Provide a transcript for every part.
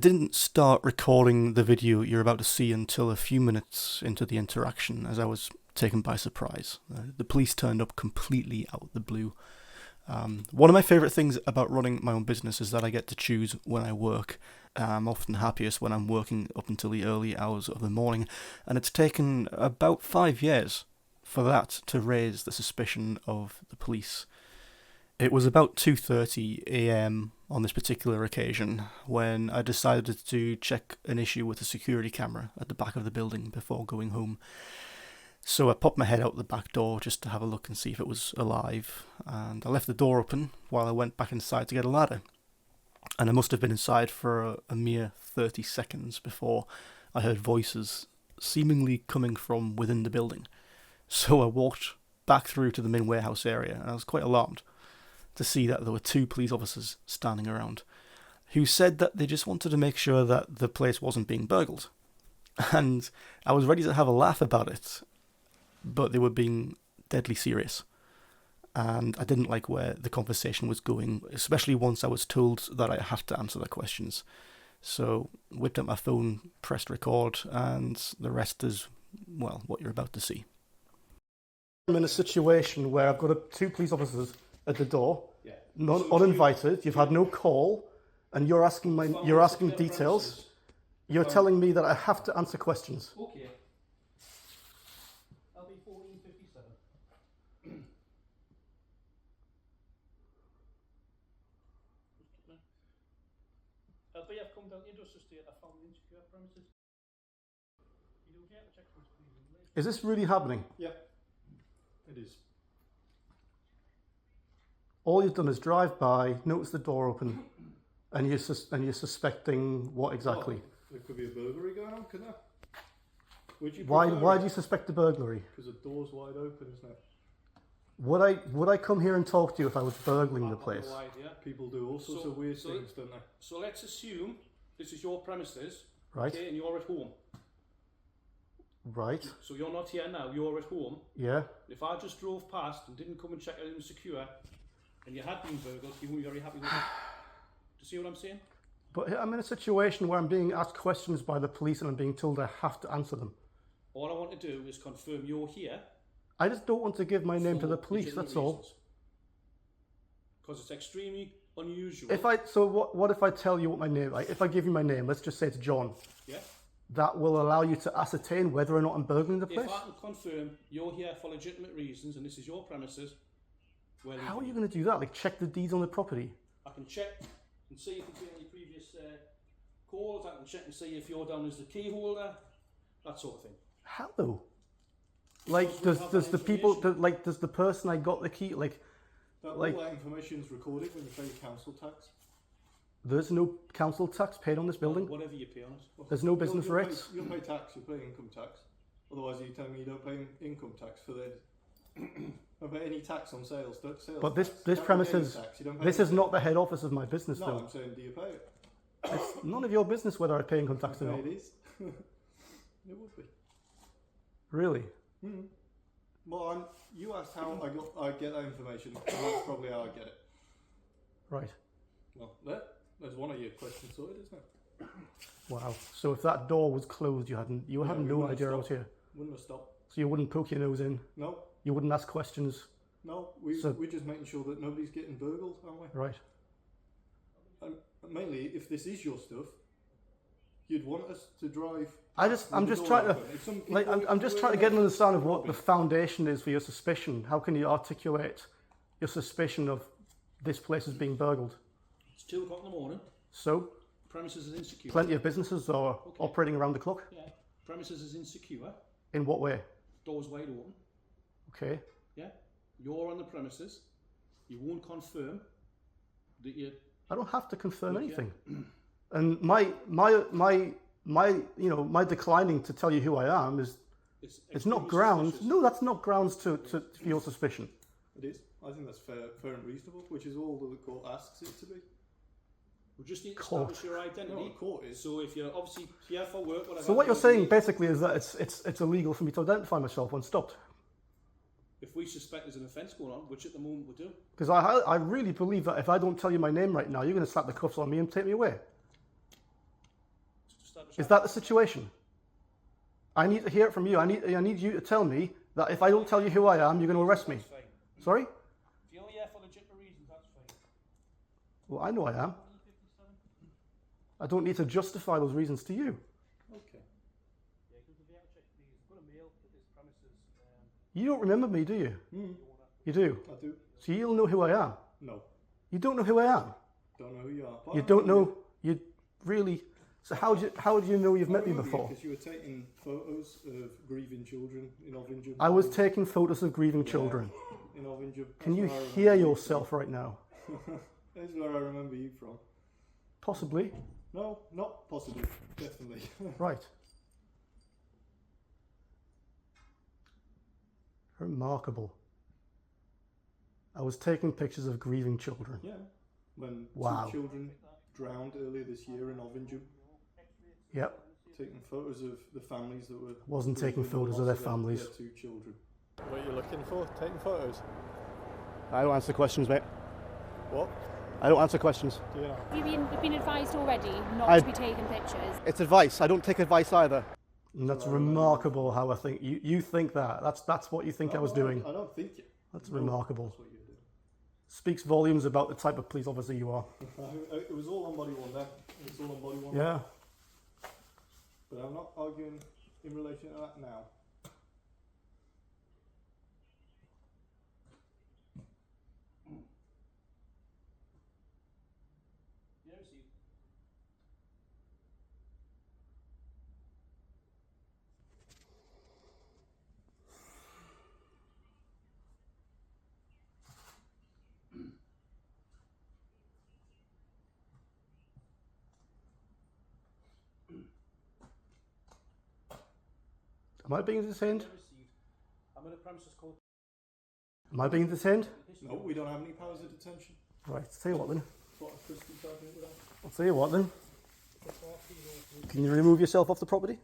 didn't start recording the video you're about to see until a few minutes into the interaction, as I was taken by surprise. The police turned up completely out of the blue. One of my favourite things about running my own business is that I get to choose when I work. I'm often happiest when I'm working up until the early hours of the morning, and it's taken about 5 years for that to raise the suspicion of the police. It was about 2:30 a.m. on this particular occasion when I decided to check an issue with a security camera at the back of the building before going home. So I popped my head out the back door just to have a look and see if it was alive, and I left the door open while I went back inside to get a ladder. And I must have been inside for a mere 30 seconds before I heard voices seemingly coming from within the building. So I walked back through to the main warehouse area, and I was quite alarmed to see that there were 2 police officers standing around who said that they just wanted to make sure that the place wasn't being burgled. And I was ready to have a laugh about it, but they were being deadly serious. And I didn't like where the conversation was going, especially once I was told that I have to answer their questions. So whipped up my phone, pressed record, and the rest is, well, what you're about to see. I'm in a situation where I've got 2 police officers at the door, uninvited. You've had no call, and you're asking details. You're telling me that I have to answer questions. Okay. I'll be 1457. I've come down to Industrial Estate. I found the insecure premises. You don't get to check this, please. Is this really happening? Yeah, it is. All you've done is drive by, notice the door open, and you're suspecting what exactly? Well, there could be a burglary going on, couldn't there? Why do you suspect a burglary? Because the door's wide open, isn't it? Would I come here and talk to you if I was burgling the place? No idea. People do all sorts of weird things, don't they? So let's assume this is your premises, right? Okay, and you're at home. Right. So you're not here now. You're at home. Yeah. If I just drove past and didn't come and check it was secure, and you had been burgled, you wouldn't be very happy with it. Do you see what I'm saying? But I'm in a situation where I'm being asked questions by the police and I'm being told I have to answer them. All I want to do is confirm you're here. I just don't want to give my name to the police, that's all. Because it's extremely unusual. What if I tell you what my name, if I give you my name, let's just say it's John. Yeah. That will allow you to ascertain whether or not I'm burgling the place? If I can confirm you're here for legitimate reasons and this is your premises, well, how are you going to do that? Like check the deeds on the property? I can check and see if there's been any previous calls. I can check and see if you're down as the key holder, that sort of thing. How though? Like does the person I got the key all that information's recorded when you pay your council tax. There's no council tax paid on this building? Whatever you pay on it. There's no business rates? You don't pay tax, you pay income tax. Otherwise you're telling me you don't pay income tax for the... don't pay any tax on sales but this tax. premises, this is not the head office of my business though. No, I'm saying do you pay it? It's none of your business whether I pay income tax or not. It is. It would be. Really? Mm. Well, you asked how I get that information, and that's probably how I get it. Right. Well, there's one of your questions sorted, isn't it? Wow. So if that door was closed, you had no idea I was here. Wouldn't have stopped. So you wouldn't poke your nose in. No. You wouldn't ask questions. No. We're just making sure that nobody's getting burgled, aren't we? Right. And mainly, if this is your stuff, you'd want us to drive. I'm just trying to get an understanding of what the foundation is for your suspicion. How can you articulate your suspicion of this place as being burgled? It's 2 o'clock in the morning. So? Premises is insecure. Plenty of businesses are operating around the clock? Yeah. Premises is insecure. In what way? Doors wide open. Okay. Yeah. You're on the premises. You won't confirm that you... I don't have to confirm anything. And my declining to tell you who I am is it's not grounds. Suspicious. No, that's not grounds for your suspicion. It is. I think that's fair and reasonable, which is all that the court asks it to be. We just need to establish your identity. No, the court is. So if you're obviously here for work, whatever. So what you're saying basically is that it's illegal for me to identify myself when stopped. If we suspect there's an offence going on, which at the moment we do. Because I really believe that if I don't tell you my name right now, you're going to slap the cuffs on me and take me away. Is that the situation? I need to hear it from you. I need you to tell me that if I don't tell you who I am, you're going to arrest me. That's fine. Sorry? If you're here for legitimate reasons, that's fine. Well, I know I am. I don't need to justify those reasons to you. Okay. Yeah, because if you have to check these, I've got a mail at this premises. You don't remember me, do you? You do? I do. So you'll know who I am. No. You don't know who I am. Don't know who you are. But You don't know. You really. So how do you know you've met me before? Because you were taking photos of grieving children in Ovingham. I was taking photos of grieving children. In Ovingham. Can you hear yourself right now? That's where I remember you from. Possibly. No, not possibly. Definitely. Right. Remarkable. I was taking pictures of grieving children. Yeah. When Wow. 2 children drowned earlier this year in Ovingham. Yep. Taking photos of the families that were... Wasn't taking grieving the photos of loss their families. Their 2 children. What are you looking for? Taking photos? I don't answer questions, mate. What? I don't answer questions. Do you know? You've been advised already not I- to be taking pictures. It's advice. I don't take advice either. And that's remarkable how I think you think that. That's what you think I was doing. I don't think it. That's remarkable. That's what you're doing. Speaks volumes about the type of police officer you are. It was all on body one then. It was all on body one. Yeah. But I'm not arguing in relation to that now. Yeah, received. Am I being detained? Yeah, received. I'm in a premises called... Am I being detained? No, we don't have any powers of detention. Right. Tell you what then. That's what Christy charged me with that. I'll tell you what then. Can you remove yourself off the property?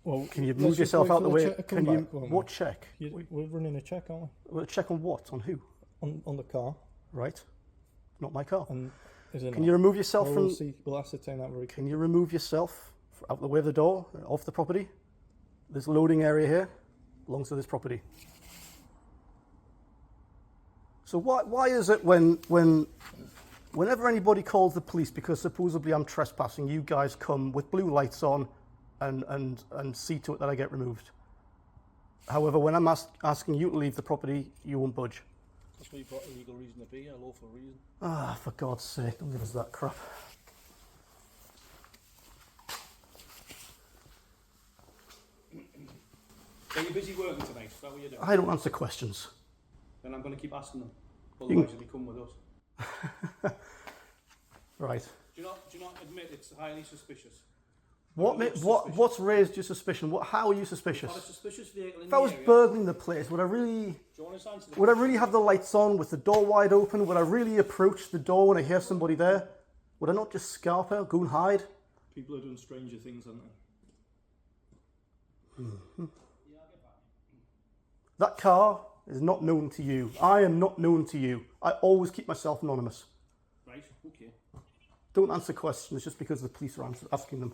Well, Can you move yourself out the way? Can you? What What check? We're running a check, aren't Well, check on what? On who? we? On the car. Right. Not my car. And is it Can you remove yourself Well, from? we'll see. We'll ascertain that very Can you remove yourself out the way of the door, off the property? This loading area here belongs to this property. So why is it whenever anybody calls the police because supposedly I'm trespassing, you guys come with blue lights on and see to it that I get removed? However, when I'm asking you to leave the property, you won't budge. That's why you've got a legal reason to be here, a lawful reason. Ah, for God's sake, don't give us that crap. Are you busy working tonight? Is that what you're doing? I don't answer questions. Then I'm going to keep asking them. Otherwise you'll be come with us. Right. Do you not admit it's highly suspicious? What's raised your suspicion? How are you You've suspicious? got a suspicious vehicle in If the I was area. burgling the place, would I really Do you want to answer the would I really have the lights on with the door wide open? Would I really approach the door when I hear somebody there? Would I not just scarp out, go and hide? People have done stranger things, haven't they? Yeah, I'll get back. That car is not known to you. I am not known to you. I always keep myself anonymous. Right, okay. Don't answer questions just because the police are asking them.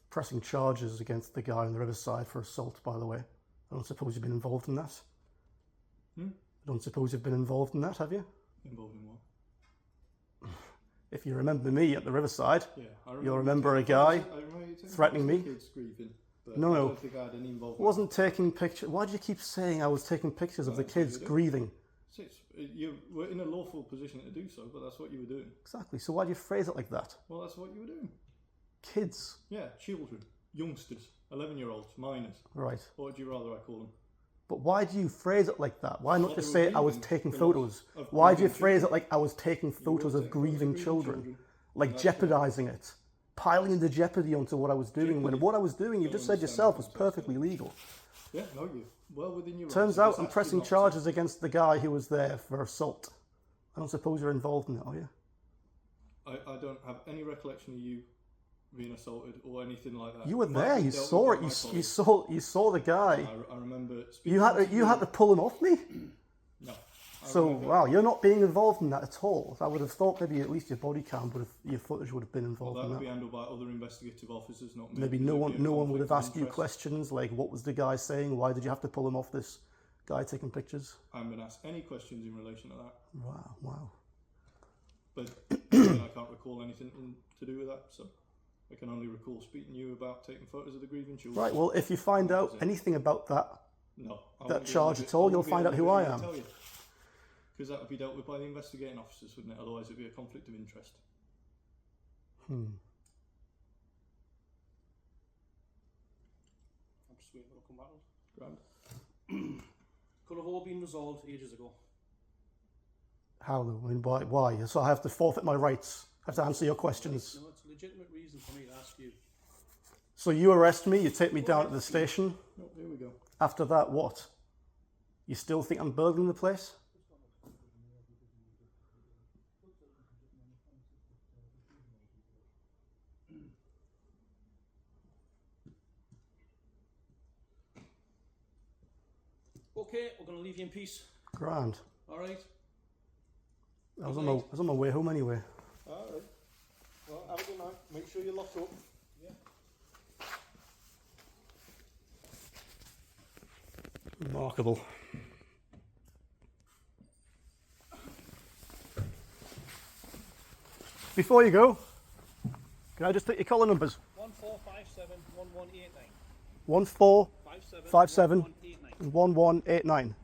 Pressing charges against the guy on the riverside for assault, by the way. I don't suppose you've been involved in that? I don't suppose you've been involved in that, have you? Involved in what? If you remember me at the riverside, Yeah, you'll remember a guy threatening me. Kids grieving, but No, I no. don't think I had any involvement. Wasn't taking pictures. Why do you keep saying I was taking pictures of the kids grieving? You were in a lawful position to do so, but that's what you were doing. Exactly. So why do you phrase it like that? Well, that's what you were doing. Kids. Yeah, children, youngsters, 11-year-olds, minors. Right. What would you rather I call them? But why do you phrase it like that? Why not Well, just they were say I was grieving taking the photos? loss of Why do you grieving phrase children. it like I was taking photos of grieving children? Like That's jeopardizing it. Piling the jeopardy onto what I was doing when Jeopardy. what I was doing, you Don't just said understand yourself, the was context, perfectly legal. Yeah, no, you well within your Turns rights. out It's I'm actually pressing not- charges against the guy who was there for assault. I don't suppose you're involved in it, are you? I don't have any recollection of you being assaulted or anything like that. You were It might there. be You dealt saw with it. by my You colleagues. saw the guy. I remember speaking You had to pull him off me. No. I So remember- wow, you're not being involved in that at all. I would have thought maybe at least your body cam would have, your footage would have been Well, involved that in would that. be handled by other investigative officers, not me. Maybe because no it'd be a one would have conflict of asked you interest. questions like, what was the guy saying? Why did you have to pull him off this guy taking pictures? I haven't been asked any questions in relation to that, Wow. but again, I can't recall anything to do with that, so I can only recall speaking to you about taking photos of the grieving children. Right. Well, if you find That out was it. anything about that, No. that charge at all, you'll find out who I am. Because that would be dealt with by the investigating officers, wouldn't it? Otherwise, it'd be a conflict of interest. I'm just waiting for it to come back. Grand. Could have all been resolved ages ago. How though? I mean, why? So I have to forfeit my rights. I have to answer your questions. No, it's a legitimate reason for me to ask you. So you arrest me, you take me down to the station. Oh, here we go. After that, what? You still think I'm burgling the place? Okay, we're going to leave you in peace. Grand. All right. I was on my way home anyway. Alright. Well, have a good night. Make sure you're locked up. Remarkable. Before you go, can I just take your collar numbers? 1457 1189. 1457 1189. 1189.